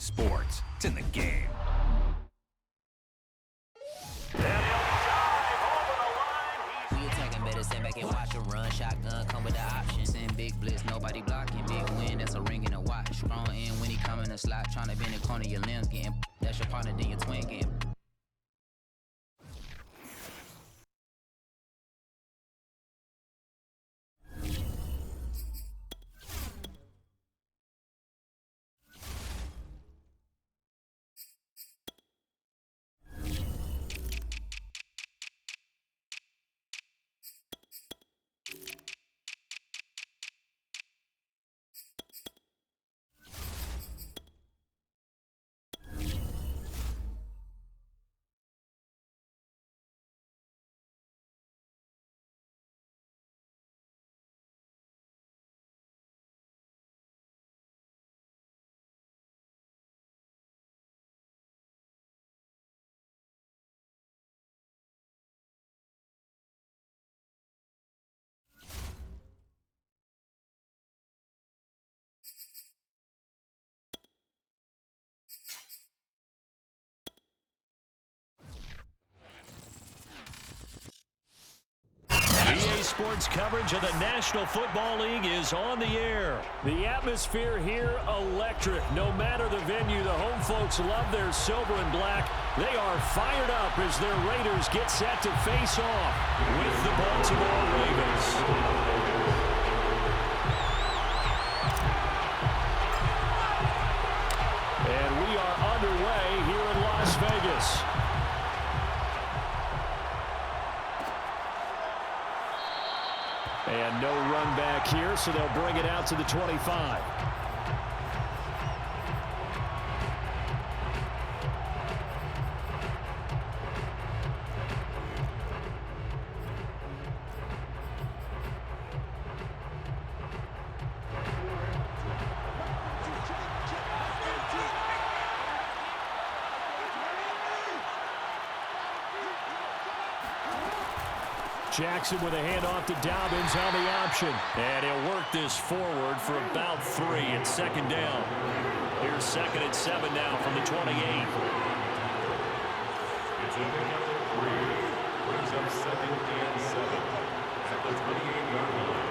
sports. It's in the game. We attacking better, stand back and watch a run. Shotgun come with the option. Send big blitz, nobody blocking. Big win, that's a ring and a watch. Strong in when he come in the slot. Trying to bend the corner, your limbs getting. That's your partner, then your twin getting. Sports coverage of the National Football League is on the air. The atmosphere here electric. No matter the venue, the home folks love their silver and black. They are fired up as their Raiders get set to face off with the Baltimore Ravens. And we are underway here in Las Vegas. And no run back here, so they'll bring it out to the 25. Jackson with a handoff to Dobbins on the option. And he'll work this forward for about 3 and second down. Here's 2nd and 7 now from the 28. Brings up 2nd and 7 at the 28-yard line.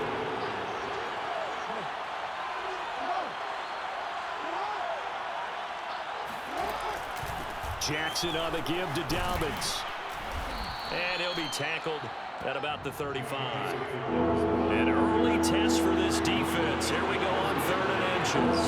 Jackson on the give to Dobbins. And he'll be tackled at about the 35. An early test for this defense. Here we go on 3rd and inches.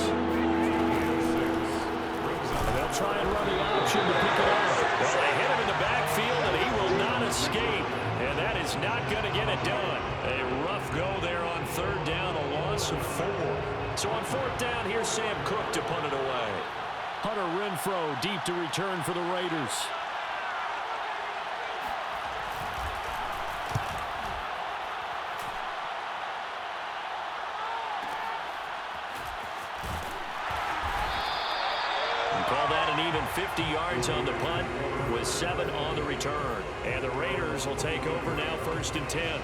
They'll try and run the option to pick it up. Well, they hit him in the backfield, and he will not escape. And that is not going to get it done. A rough go there on 3rd down, a loss of 4. So on 4th down, here's Sam Cook to punt it away. Hunter Renfrow deep to return for the Raiders. Call that an even 50 yards on the punt with 7 on the return. And the Raiders will take over now 1st and 10.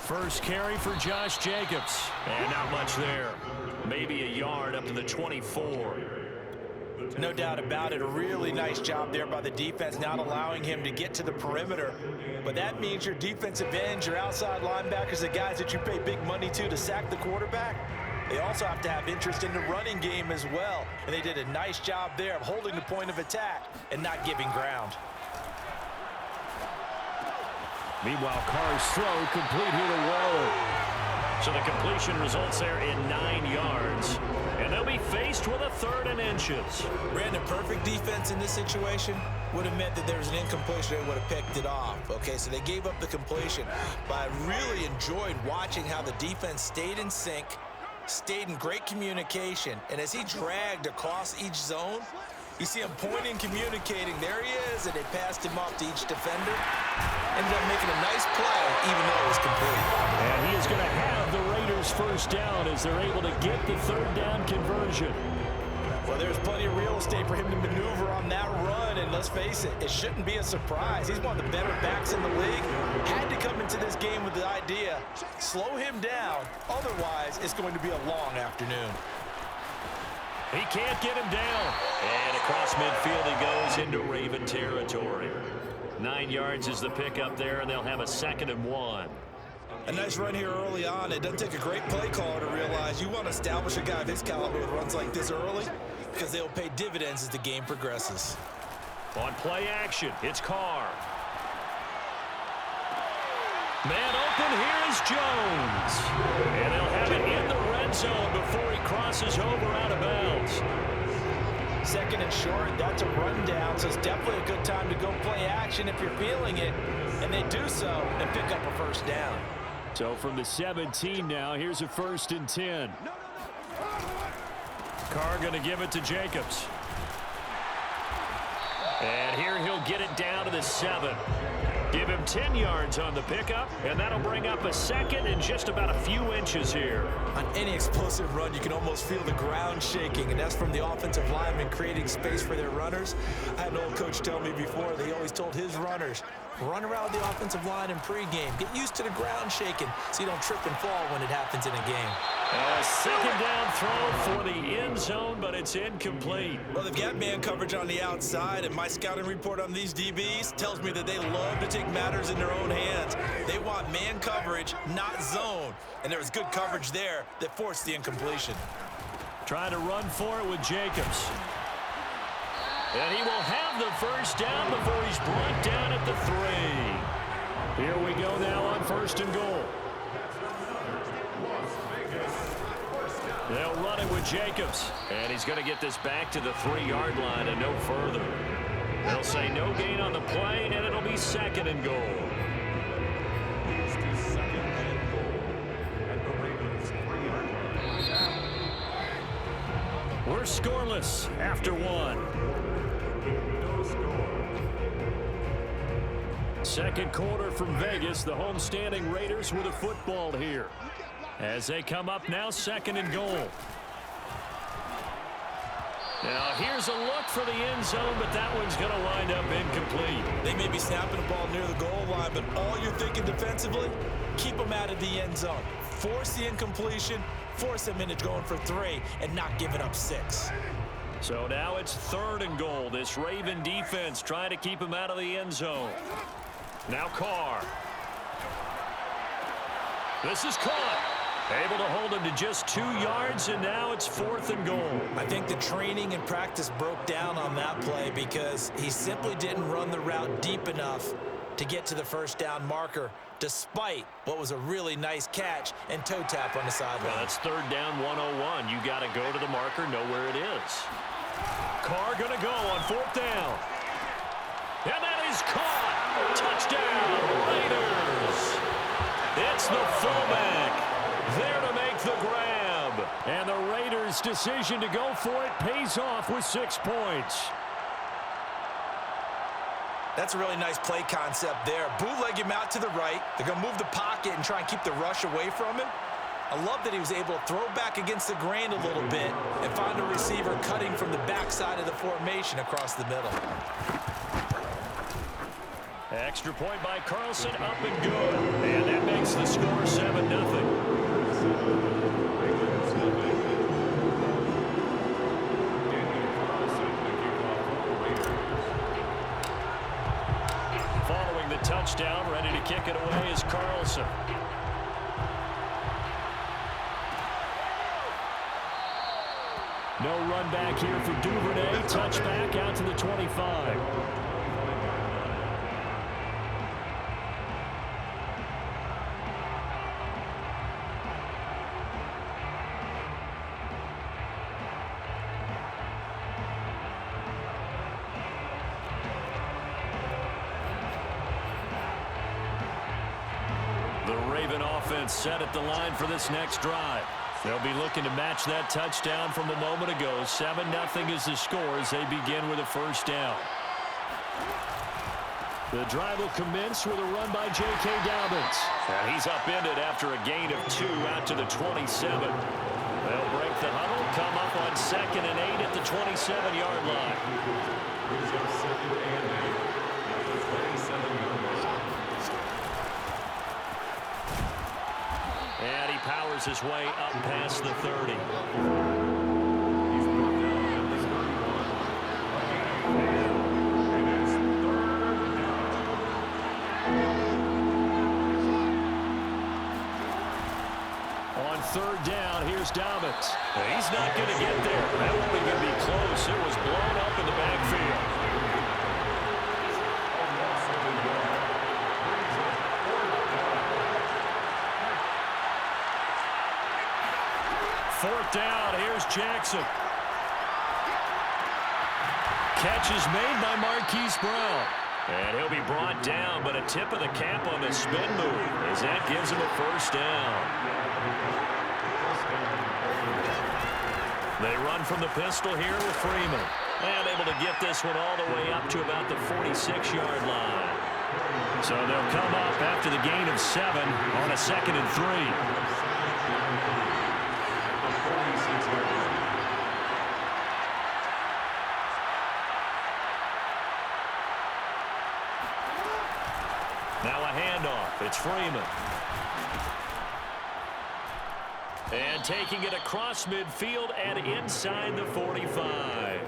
First carry for Josh Jacobs. And not much there. Maybe a yard up to the 24. No doubt about it. A really nice job there by the defense, not allowing him to get to the perimeter. But that means your defensive ends, your outside linebackers, the guys that you pay big money to sack the quarterback, they also have to have interest in the running game as well. And they did a nice job there of holding the point of attack and not giving ground. Meanwhile, Carr's throw complete here to Waller. So the completion results there in 9 yards. And they'll be faced with a 3rd and inches. Brandon, perfect defense in this situation would have meant that there was an incompletion. They would have picked it off. Okay, so they gave up the completion. But I really enjoyed watching how the defense stayed in sync, stayed in great communication. And as he dragged across each zone, you see him pointing, communicating. There he is, and they passed him off to each defender. Ended up making a nice play, even though it was complete. And he is going to have the Raiders first down as they're able to get the 3rd down conversion. Well, there's plenty of real estate for him to maneuver on that run, and let's face it, it shouldn't be a surprise. He's one of the better backs in the league. Had to come into this game with the idea, slow him down, otherwise it's going to be a long afternoon. He can't get him down. And across midfield he goes into Raven territory. 9 yards is the pickup there, and they'll have a 2nd and 1. A nice run here early on. It doesn't take a great play caller to realize you want to establish a guy of his caliber with runs like this early because they'll pay dividends as the game progresses. On play action, it's Carr. Man open, here is Jones. And they'll have it in the red zone before he crosses over out of bounds. 2nd and short, that's a rundown, so it's definitely a good time to go play action if you're feeling it. And they do so and pick up a 1st down. So from the 17 now, here's a 1st and 10. Carr going to give it to Jacobs. And here he'll get it down to the 7. Give him 10 yards on the pickup, and that'll bring up a 2nd and just about a few inches here. On any explosive run, you can almost feel the ground shaking, and that's from the offensive linemen creating space for their runners. I had an old coach tell me before, they always told his runners, run around the offensive line in pregame. Get used to the ground shaking so you don't trip and fall when it happens in a game. A 2nd down throw for the end zone, but it's incomplete. Well, they've got man coverage on the outside, and my scouting report on these DBs tells me that they love to take matters in their own hands. They want man coverage, not zone. And there was good coverage there that forced the incompletion. Trying to run for it with Jacobs. And he will have the 1st down before he's brought down at the 3. Here we go now on 1st and goal. They'll run it with Jacobs. And he's going to get this back to the 3-yard line and no further. They'll say no gain on the play, and it'll be 2nd and goal. We're scoreless after 1. 2nd quarter from Vegas. The homestanding Raiders with a football here. As they come up now, 2nd and goal. Now here's a look for the end zone, but that one's going to wind up incomplete. They may be snapping the ball near the goal line, but all you're thinking defensively, keep them out of the end zone. Force the incompletion, force them into going for 3, and not giving up 6. So now it's 3rd and goal. This Raven defense trying to keep him out of the end zone. Now Carr. This is caught. Able to hold him to just 2 yards, and now it's 4th and goal. I think the training and practice broke down on that play because he simply didn't run the route deep enough to get to the 1st down marker, despite what was a really nice catch and toe tap on the sideline. Well, that's 3rd down 101. You got to go to the marker, know where it is. Carr going to go on 4th down. And that is caught. Touchdown, Raiders. It's the fullback there to make the grab. And the Raiders' decision to go for it pays off with 6 points. That's a really nice play concept there. Bootleg him out to the right. They're going to move the pocket and try and keep the rush away from him. I love that he was able to throw back against the grain a little bit and find a receiver cutting from the backside of the formation across the middle. Extra point by Carlson, up and good. And that makes the score 7-0. Following the touchdown, ready to kick it away is Carlson. No run back here for Duvernay. Touchback out to the 25. The Raven offense set at the line for this next drive. They'll be looking to match that touchdown from a moment ago. 7-0 is the score as they begin with a 1st down. The drive will commence with a run by J.K. Dobbins. And he's upended after a gain of 2 out to the 27. They'll break the huddle, come up on on 2nd and 8 at the 27-yard line. Brings up 2nd and 8 at the 27-yard line. And he powers his way up past the 30. He's brought down at the 31. And it's 3rd down. On 3rd down, here's Dobbins. He's not going to get there. That won't even be close. It was blown up in the backfield. Fourth down, here's Jackson. Catch is made by Marquise Brown. And he'll be brought down, but a tip of the cap on the spin move as that gives him a first down. They run from the pistol here with Freeman. And able to get this one all the way up to about the 46-yard line. So they'll come up after the gain of 7 on a 2nd and 3. Now a handoff. It's Freeman. And taking it across midfield and inside the 45.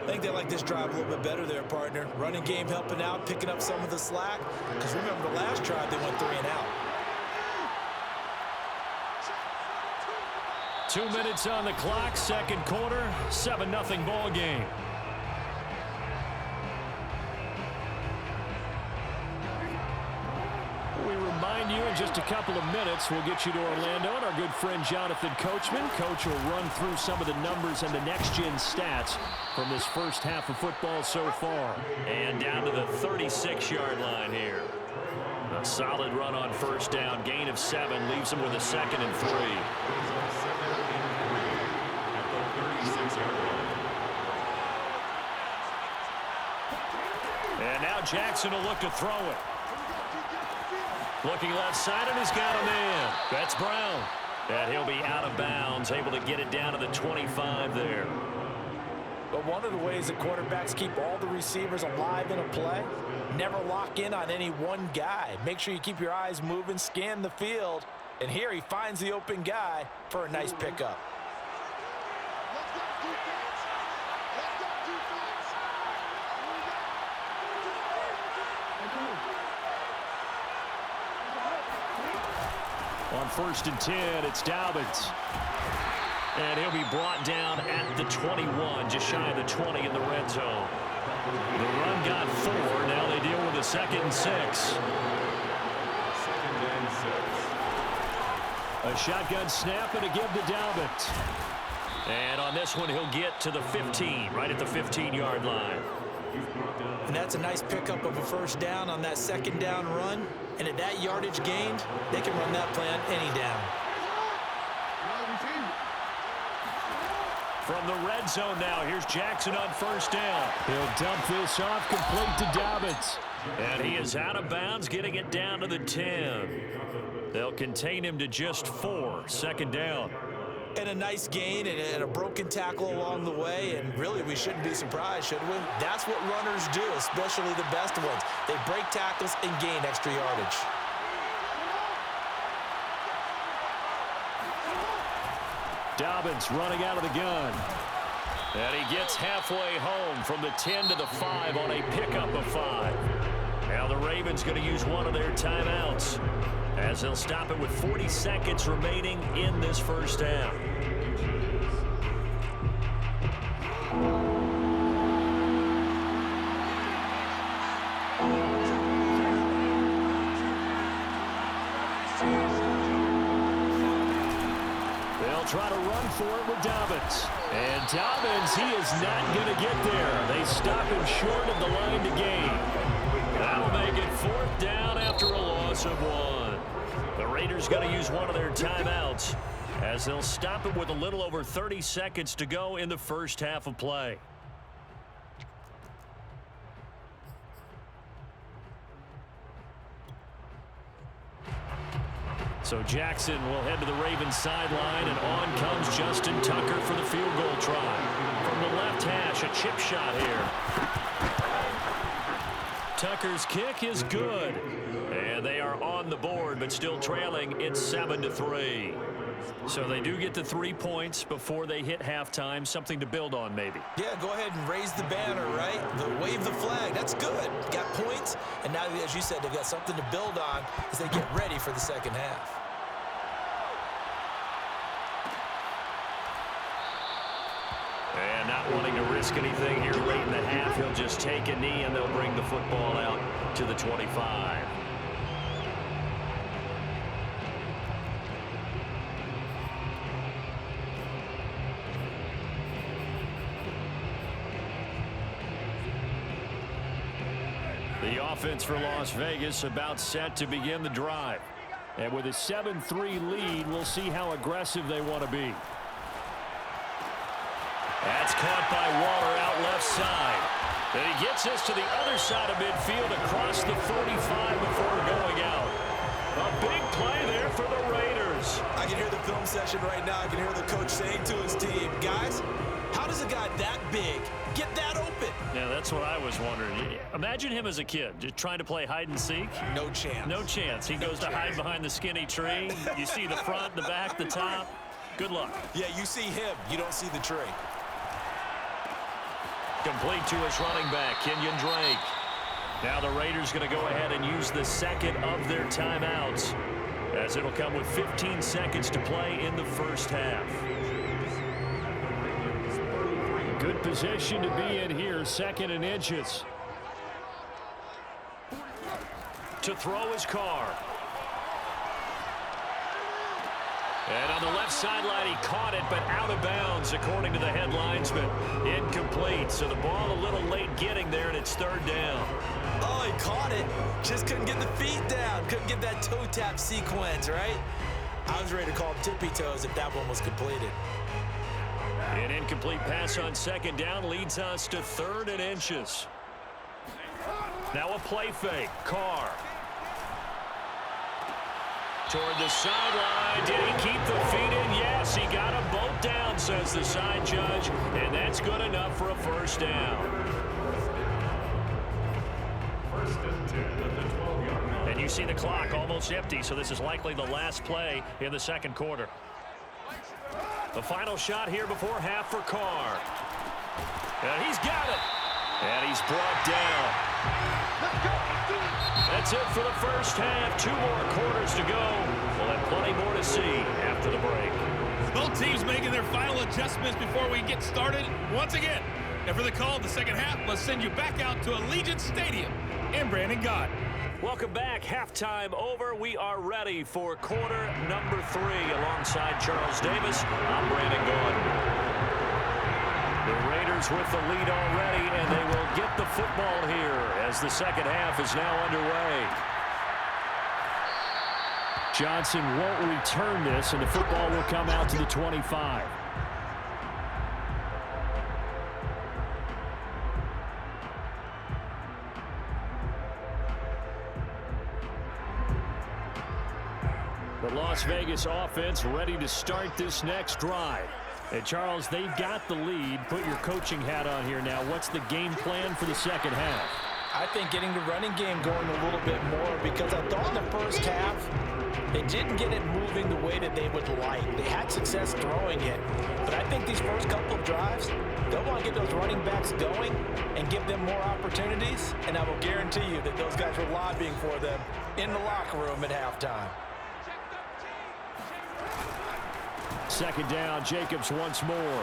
I think they like this drive a little bit better there, partner. Running game helping out, picking up some of the slack. Because remember, the last drive, they went 3 and out. 2 minutes on the clock, 2nd quarter, 7-0 ball game. We remind you in just a couple of minutes, we'll get you to Orlando and our good friend Jonathan Coachman. Coach will run through some of the numbers and the next-gen stats from this first half of football so far. And down to the 36-yard line here. A solid run on first down, gain of 7, leaves him with a 2nd and 3. And now Jackson will look to throw it. Looking left side, and he's got a man. That's Brown. And he'll be out of bounds, able to get it down to the 25 there. But one of the ways that quarterbacks keep all the receivers alive in a play, never lock in on any one guy. Make sure you keep your eyes moving, scan the field. And here he finds the open guy for a nice pickup. On 1st and 10, it's Dobbins. And he'll be brought down at the 21, just shy of the 20 in the red zone. The run got 4. Now they deal with a 2nd and 6. 2nd and 6. A shotgun snap and a give to Dobbins. And on this one, he'll get to the 15, right at the 15-yard line. And that's a nice pickup of a first down on that 2nd down run. And at that yardage gained, they can run that play on any down. From the red zone now, here's Jackson on first down. He'll dump this off complete to Dobbins. And he is out of bounds, getting it down to the 10. They'll contain him to just 4, 2nd down. And a nice gain and a broken tackle along the way. And really, we shouldn't be surprised, should we? That's what runners do, especially the best ones. They break tackles and gain extra yardage. Dobbins running out of the gun. And he gets halfway home from the 10 to the 5 on a pickup of 5. Now the Ravens going to use one of their timeouts as they'll stop it with 40 seconds remaining in this first half. They'll try to run for it with Dobbins. And Dobbins, he is not going to get there. They stop him short of the line to gain. That'll make it 4th down after a loss of 1. The Raiders going to use one of their timeouts as they'll stop it with a little over 30 seconds to go in the first half of play. So Jackson will head to the Ravens sideline, and on comes Justin Tucker for the field goal try. From the left hash, a chip shot here. Tucker's kick is good. And they are on the board, but still trailing. It's 7-3. So they do get the 3 points before they hit halftime. Something to build on, maybe. Yeah, go ahead and raise the banner, right? Wave the flag. That's good. Got points, and now, as you said, they've got something to build on as they get ready for the second half. And not wanting to risk anything here late in the half, he'll just take a knee, and they'll bring the football out to the 25. The offense for Las Vegas about set to begin the drive. And with a 7-3 lead, we'll see how aggressive they want to be. That's caught by Waller out left side. And he gets us to the other side of midfield across the 45 before going out. A big play there for the Raiders. I can hear the film session right now. I can hear the coach saying to his team, guys, how does a guy that big get that open? Yeah, that's what I was wondering. Imagine him as a kid, just trying to play hide and seek. No chance. No chance. He goes to hide behind the skinny tree. You see the front, the back, the top. Good luck. Yeah, you see him. You don't see the tree. Complete to his running back, Kenyon Drake. Now the Raiders going to go ahead and use the second of their timeouts, as it'll come with 15 seconds to play in the first half. Good position to be in here, 2nd and inches. To throw his Carr. And on the left sideline, he caught it, but out of bounds, according to the headlines, but incomplete. So the ball a little late getting there, and it's 3rd down. Oh, he caught it. Just couldn't get the feet down. Couldn't get that toe tap sequence, right? I was ready to call him tippy toes if that one was completed. An incomplete pass on 2nd down leads us to 3rd and inches. Now a play fake. Carr. Toward the sideline. Did he keep the feet in? Yes, he got them both down, says the side judge. And that's good enough for a 1st down. 1st and 10 at the 12-yard line. And you see the clock almost empty, so this is likely the last play in the 2nd quarter. The final shot here before half for Carr. And he's got it. And he's brought down. That's it for the first half. 2 more quarters to go. We'll have plenty more to see after the break. Both teams making their final adjustments before we get started once again. And for the call of the second half, let's send you back out to Allegiant Stadium in Brandon Gott. Welcome back. Halftime over. We are ready for quarter number 3. Alongside Charles Davis, I'm Brandon Gott. The Raiders with the lead already, and they will get the football here as the second half is now underway. Johnson won't return this, and the football will come out to the 25. The Las Vegas offense ready to start this next drive. And Charles, they've got the lead. Put your coaching hat on here now. What's the game plan for the second half? I think getting the running game going a little bit more, because I thought in the first half they didn't get it moving the way that they would like. They had success throwing it. But I think these first couple of drives, they'll want to get those running backs going and give them more opportunities. And I will guarantee you that those guys were lobbying for them in the locker room at halftime. 2nd down, Jacobs once more.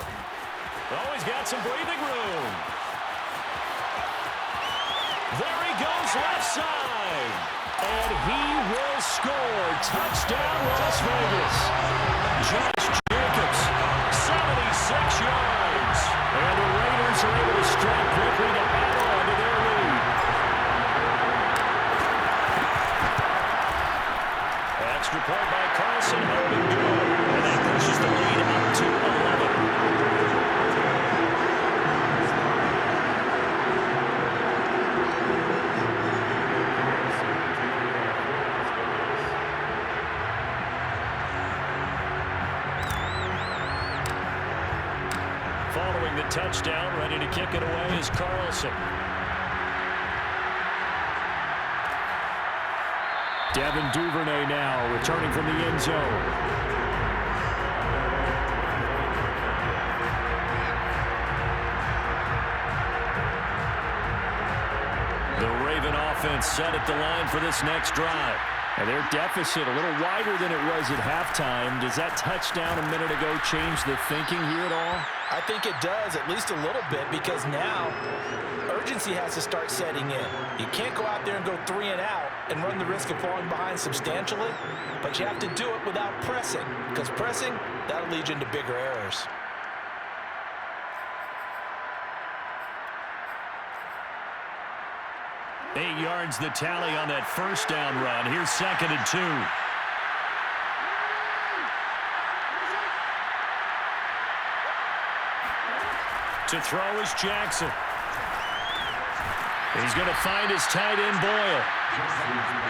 Oh, he's got some breathing room. There he goes left side. And he will score. Touchdown, Las Vegas. Josh Jacobs, 76 yards. And the Raiders are able to strike quickly to add on to their lead. Extra point by Carlson. Open good. And that pushes the lead up to 11. following the touchdown. Ready to kick it away is Carlson. Devin Duvernay now returning from the end zone. The Raven offense set at the line for this next drive. And their deficit a little wider than it was at halftime. Does that touchdown a minute ago change the thinking here at all? I think it does, at least a little bit, because now urgency has to start setting in. You can't go out there and go 3 and out and run the risk of falling behind substantially, but you have to do it without pressing, because pressing, that'll lead you into bigger errors. Eight yards the tally on that first down run. Here's 2nd and 2. To throw is Jackson. He's going to find his tight end Boyle.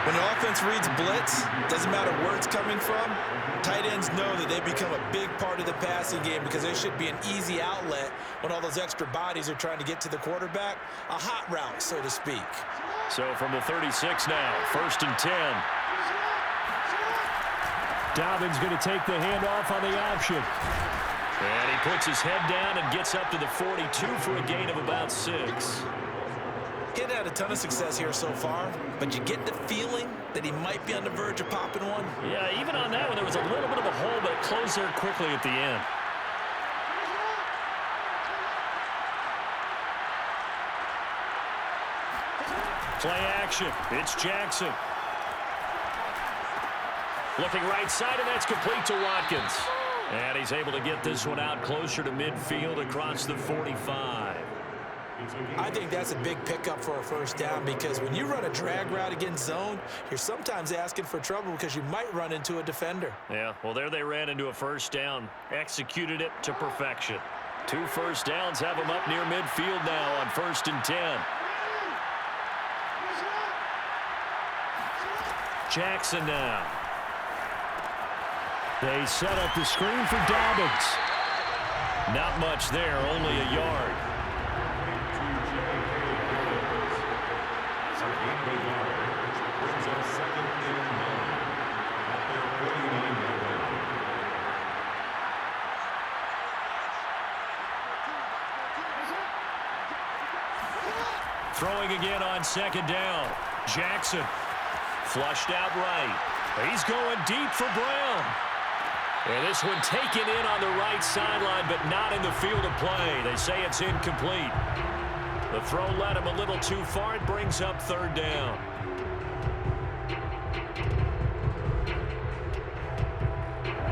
When the offense reads blitz, doesn't matter where it's coming from, tight ends know that they become a big part of the passing game because they should be an easy outlet when all those extra bodies are trying to get to the quarterback. A hot route, so to speak. So from the 36 now, 1st and 10. Dobbins going to take the handoff on the option. And he puts his head down and gets up to the 42 for a gain of about 6. He hadn't had a ton of success here so far, but you get the feeling that he might be on the verge of popping one. Yeah, even on that one, there was a little bit of a hole, but it closed there quickly at the end. Play action. It's Jackson. Looking right side, and that's complete to Watkins. And he's able to get this one out closer to midfield across the 45. I think that's a big pickup for a first down because when you run a drag route against zone, you're sometimes asking for trouble because you might run into a defender. Yeah, well, there they ran into a first down. Executed it to perfection. 2 first downs have them up near midfield now on 1st and 10. Jackson now. They set up the screen for Dobbins. Not much there, only a yard. Throwing again on 2nd down. Jackson flushed out right. He's going deep for Brown. And this one taken in on the right sideline, but not in the field of play. They say it's incomplete. The throw led him a little too far. It brings up 3rd down.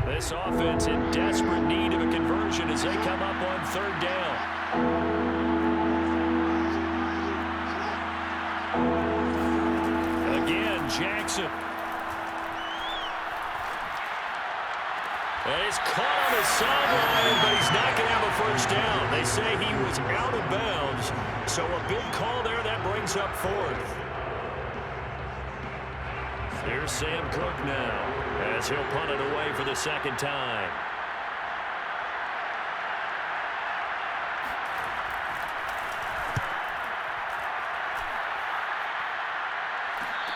This offense in desperate need of a conversion as they come up on 3rd down. Again, Jackson. And he's caught on the sideline, but he's not going to have a first down. They say he was out of bounds. So a big call there. That brings up 4th. Here's Sam Cook now as he'll punt it away for the 2nd time.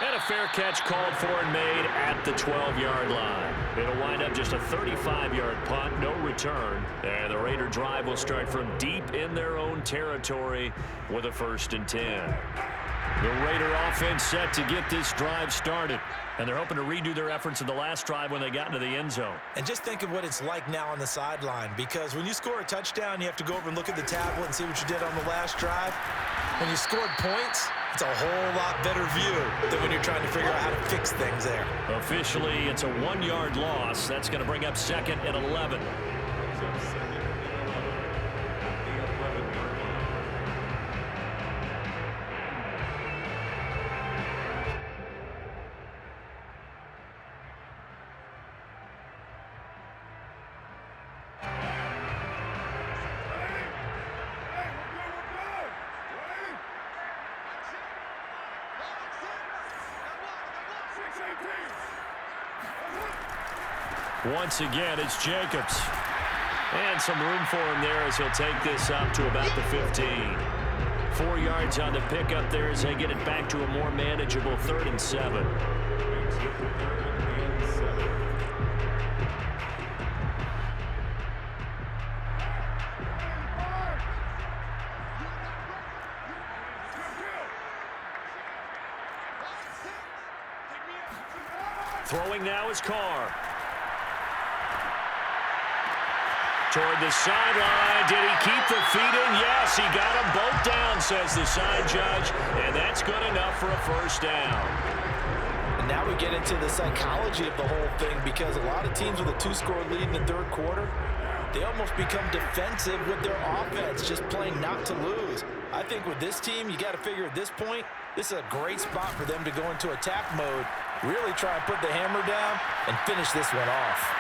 And a fair catch called for and made at the 12-yard line. It'll wind up just a 35-yard punt, no return. And the Raider drive will start from deep in their own territory with a 1st and 10. The Raider offense set to get this drive started. And they're hoping to redo their efforts in the last drive when they got into the end zone. And just think of what it's like now on the sideline, because when you score a touchdown, you have to go over and look at the tablet and see what you did on the last drive. When you scored points, it's a whole lot better view than when you're trying to figure out how to fix things there. Officially, it's a 1-yard loss. That's going to bring up 2nd and 11. Once again, it's Jacobs. And some room for him there as he'll take this up to about the 15. 4 yards on the pickup there as they get it back to a more manageable 3rd and 7. Throwing now is Carr. Toward the sideline. Did he keep the feet in? Yes, he got them both down, says the side judge. And that's good enough for a first down. And now we get into the psychology of the whole thing, because a lot of teams with a 2-score lead in the 3rd quarter, they almost become defensive with their offense, just playing not to lose. I think with this team, you got to figure at this point, this is a great spot for them to go into attack mode, really try and put the hammer down and finish this one off.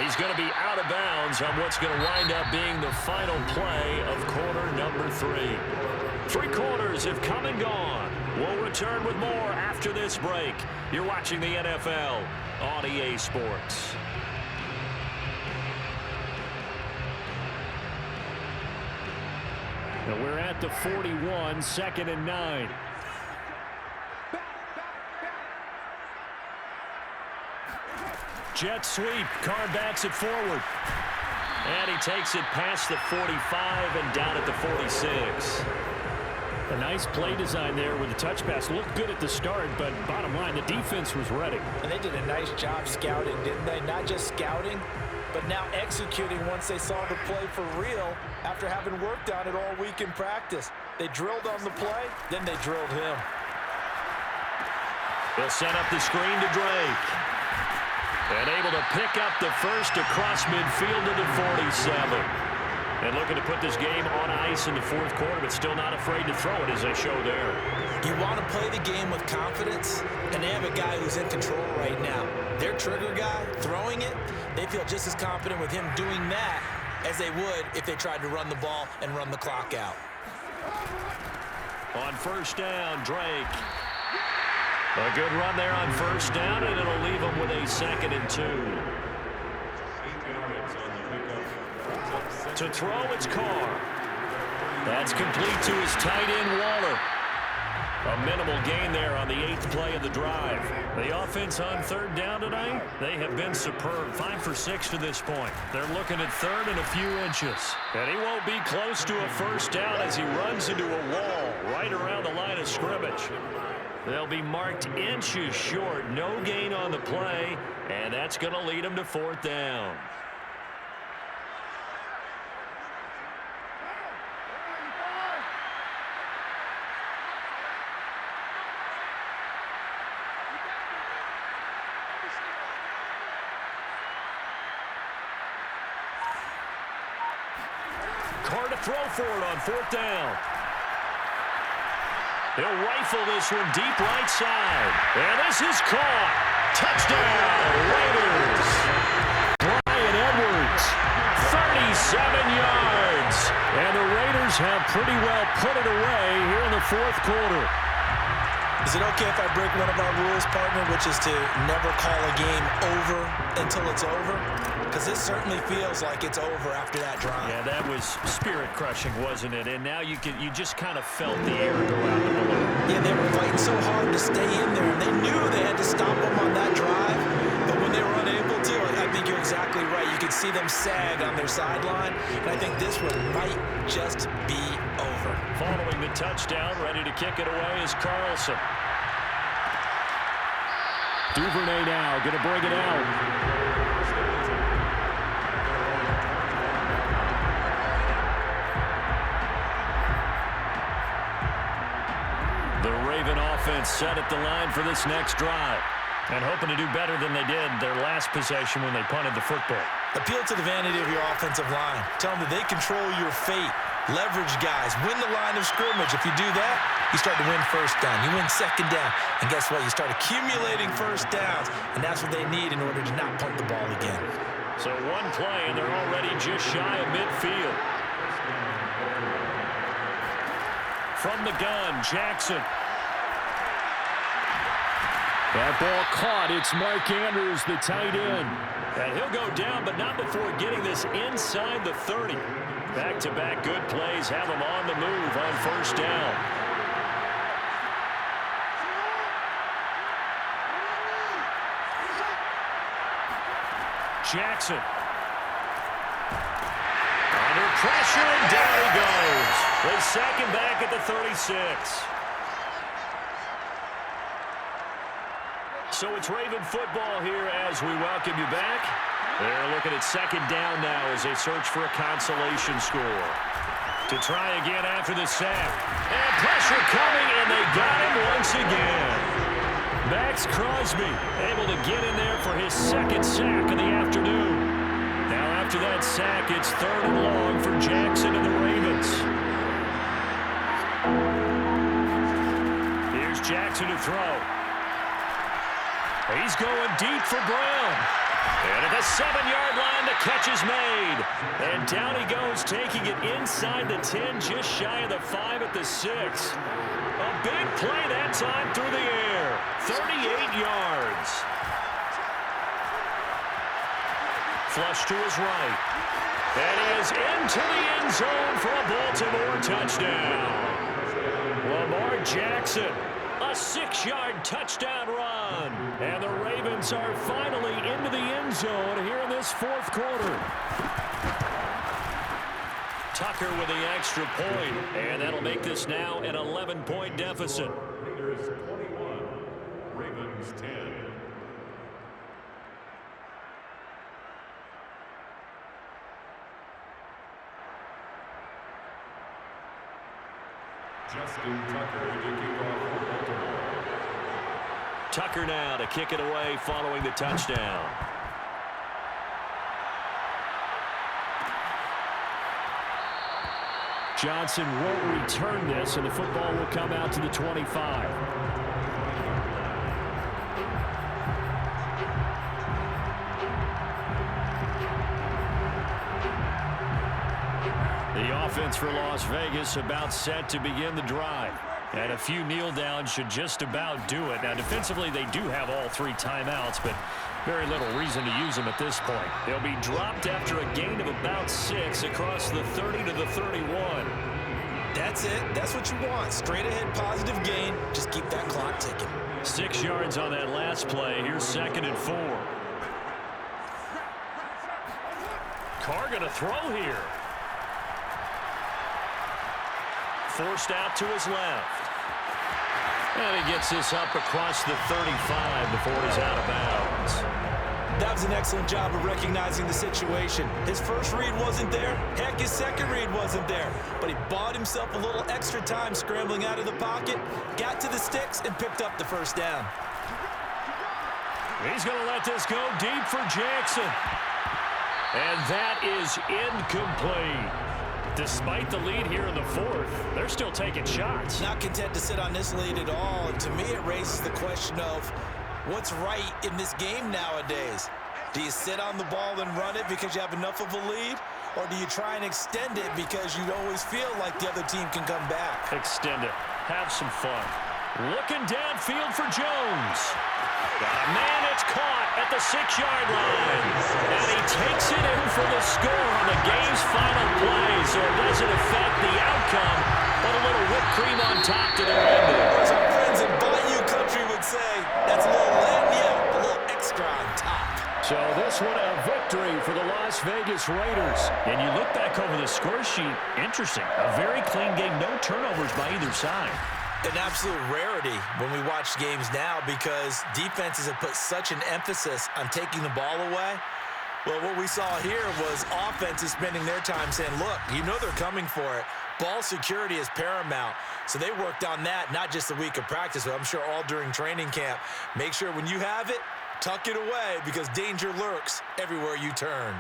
He's going to be out of bounds on what's going to wind up being the final play of quarter number 3. 3 quarters have come and gone. We'll return with more after this break. You're watching the NFL on EA Sports. Now we're at the 41, 2nd and 9. Jet sweep. Carr backs it forward. And he takes it past the 45 and down at the 46. A nice play design there with the touch pass. Looked good at the start, but bottom line, the defense was ready. And they did a nice job scouting, didn't they? Not just scouting, but now executing once they saw the play for real after having worked on it all week in practice. They drilled on the play, then they drilled him. They'll set up the screen to Drake. And able to pick up the first across midfield to the 47. And looking to put this game on ice in the 4th quarter, but still not afraid to throw it as they show there. You want to play the game with confidence, and they have a guy who's in control right now. Their trigger guy, throwing it, they feel just as confident with him doing that as they would if they tried to run the ball and run the clock out. On first down, Drake. A good run there on first down, and it'll leave them with a 2nd and 2. To throw, it's Carr. That's complete to his tight end, Waller. A minimal gain there on the 8th play of the drive. The offense on 3rd down tonight, they have been superb. 5 for 6 to this point. They're looking at 3rd and a few inches. And he won't be close to a first down as he runs into a wall right around the line of scrimmage. They'll be marked inches short. No gain on the play, and that's going to lead them to 4th down. Carr to throw for it on 4th down. He'll rifle this one deep right side. And this is caught. Touchdown, Raiders. Bryan Edwards, 37 yards. And the Raiders have pretty well put it away here in the 4th quarter. Is it okay if I break one of our rules, partner, which is to never call a game over until it's over? Because this certainly feels like it's over after that drive. Yeah, that was spirit-crushing, wasn't it? And now you just kind of felt the air go out the balloon. Yeah, they were fighting so hard to stay in there, and they knew they had to stop them on that drive. But when they were unable to, I think you're exactly right. You could see them sag on their sideline, and I think this one might just be over. Following the touchdown, ready to kick it away is Carlson. Duvernay now going to bring it out. The Raven offense set at the line for this next drive and hoping to do better than they did their last possession when they punted the football. Appeal to the vanity of your offensive line. Tell them that they control your fate. Leverage guys. Win the line of scrimmage. If you do that, you start to win first down. You win 2nd down. And guess what? You start accumulating first downs. And that's what they need in order to not punt the ball again. So one play, and they're already just shy of midfield. From the gun, Jackson. That ball caught. It's Mark Andrews, the tight end. And he'll go down, but not before getting this inside the 30. Back-to-back good plays have him on the move on first down. Jackson. Under pressure, and down he goes. They sack him back at the 36. So it's Raven football here as we welcome you back. They're looking at second down now as they search for a consolation score. To try again after the sack. And pressure coming, and they got him once again. Max Crosby able to get in there for his second sack of the afternoon. Now after that sack, it's 3rd and long for Jackson and the Ravens. Here's Jackson to throw. He's going deep for Brown. And at the 7-yard line, the catch is made. And down he goes, taking it inside the 10, just shy of the 5 at the 6. A big play that time through the air. 38 yards. Flush to his right. And he is into the end zone for a Baltimore touchdown. Lamar Jackson. A 6-yard touchdown run. And the Ravens are finally into the end zone here in this 4th quarter. Tucker with the extra point, and that'll make this now an 11-point deficit. Raiders 21, Ravens 10. Justin Tucker to kick off for Baltimore. Tucker now to kick it away following the touchdown. Johnson won't return this, and the football will come out to the 25. The offense for Las Vegas about set to begin the drive. And a few kneel downs should just about do it. Now, defensively, they do have all 3 timeouts, but very little reason to use them at this point. They'll be dropped after a gain of about 6 across the 30 to the 31. That's it. That's what you want. Straight ahead positive gain. Just keep that clock ticking. 6 yards on that last play. Here's 2nd and 4. Carr going to throw here. Forced out to his left. And he gets this up across the 35 before he's out of bounds. That was an excellent job of recognizing the situation. His first read wasn't there. Heck, his second read wasn't there. But he bought himself a little extra time scrambling out of the pocket, got to the sticks, and picked up the first down. He's going to let this go deep for Jackson. And that is incomplete. Despite the lead here in the 4th, they're still taking shots. Not content to sit on this lead at all. And to me, it raises the question of what's right in this game nowadays. Do you sit on the ball and run it because you have enough of a lead? Or do you try and extend it because you always feel like the other team can come back? Extend it. Have some fun. Looking downfield for Jones. Got a man, it's caught at the 6-yard line. And he takes it in for the score on the game's final play, so it doesn't affect the outcome, but a little whipped cream on top to their ending. As our friends in Bayou Country would say, that's a little lagniappe, a little extra on top. So this one a victory for the Las Vegas Raiders. And you look back over the score sheet, interesting. A very clean game, no turnovers by either side. An absolute rarity when we watch games now because defenses have put such an emphasis on taking the ball away. Well, what we saw here was offenses spending their time saying, look, you know they're coming for it. Ball security is paramount. So they worked on that, not just the week of practice, but I'm sure all during training camp. Make sure when you have it, tuck it away because danger lurks everywhere you turn.